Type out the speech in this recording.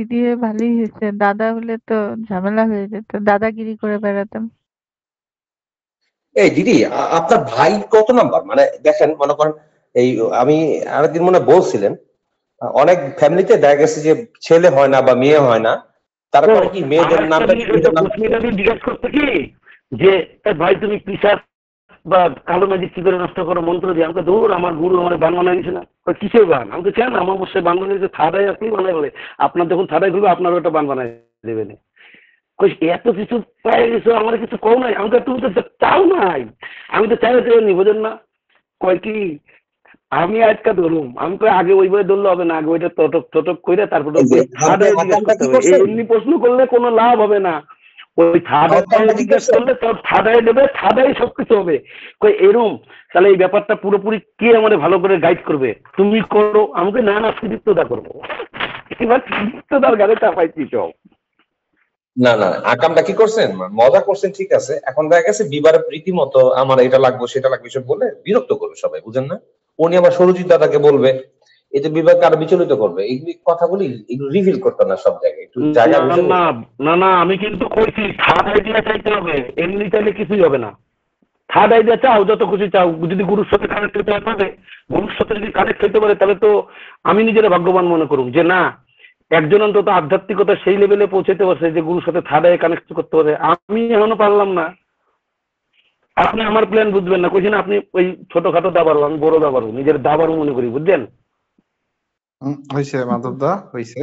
দিদি হয়ে ভালোই হয়েছে। দাদা হলে তো ঝামেলা হয়ে যেত। দাদাগিরি করে বেড়াতাম। এই দিদি, আপনার ভাই কত নাম্বার? মানে দেখেন, মনে করেন এই আমি আরেকদিন মনে হয় বলছিলেন, অনেক ফ্যামিলিতে দেখা গেছে যে ছেলে হয় না বা মেয়ে হয় না, ও তারপরে কি মেয়েদের আরেকটা নামটা জিনিস হয়তো ছেলেদের নাম কুসমিটা দিয়ে জিজ্ঞাসা করতে কি যে ভাই তুমি পিসার বা কালো ম্যাজিক কি করে নষ্ট করো মন্ত্র দিয়ে? আমাকে দূর আমার গুরু আমার বান বানাই দিয়েছে না। কিসের বান? আমাকে কেন আমার বসে বান বানিয়ে দিয়েছে? থার্ড আই আপনি বানাই বলে আপনার যখন থার্ড আই খুলবে আপনারও একটা বান বানাই দেবেন। এত কিছু পাই গেছো আমার কিছু কম নাই। আমাকে তুমি তো চাও নাই, আমি তো চাই নি বোঝেন না। কয় কি আমি আজকা ধরুম, আমি তো আগে ওই বই ধরলে হবে না, আগে ওইটা তটক তটক করে তারপরে এই যে ওই থার্ড আপনি আই জিজ্ঞেস আকামটা করতে কি হবে। এই করছেন? এমনি প্রশ্ন করলে কোনো লাভ হবে না। ওই থার্ড আই আকামটা কি জিজ্ঞেস করছেন? করলে তোর থার্ড আই দেবে, থার্ড আই সবকিছু হবে। কই এরম তাহলে এই ব্যাপারটা পুরোপুরি কে আমাদের ভালো করে গাইড করবে? তুমি করো। আমাকে না না সুদীপ্তদা করবো। এবার সুদীপ্তদার গাড়ি চাপাইছি সব। না না, আকামটা কি করছেন? মজা করছেন ঠিক আছে, এখন দেখা গেছে বিবারের রীতিমতো আমার এটা লাগবে সেটা লাগবে এসব বলে বিরক্ত করবে সবাই, বুঝেন না? উনি আবার সরুজিৎ দাদাকে বলবে, এই যে বিবাহকে আরো বিচলিত করবে, এইগুলি কথাগুলি এগুলো রিভিল করতে না সব জায়গায়, একটু জায়গা না বুঝে না বলতে। না না আমি কিন্তু কইছি থার্ড আইডিয়া চাইতে হবে, এমনি চাইলে কিছুই হবে না। থার্ড আইডিয়া চাও যত খুশি চাও, যদি গুরুর সাথে কানেক্ট হতে পারে, গুরুর সাথে যদি কানেক্ট হতে পারে তাহলে তো আমি নিজের ভাগ্যবান মনে করুম যে না একজন অন্তত আধ্যাত্মিকতা সেই লেভেলে পৌঁছাতে পারছে যে গুরুর সাথে থার্ড আই কানেক্ট করতে পারে। আমি এখনো পারলাম না। আপনি আমার প্ল্যান বুঝবেন না, কইছেন আপনি ওই ছোটখাটো দাবারু, আমি বড় দাবারু, নিজের দাবারু মনে করি, বুঝলেন? হয়েছে মাধব দা, হয়েছে।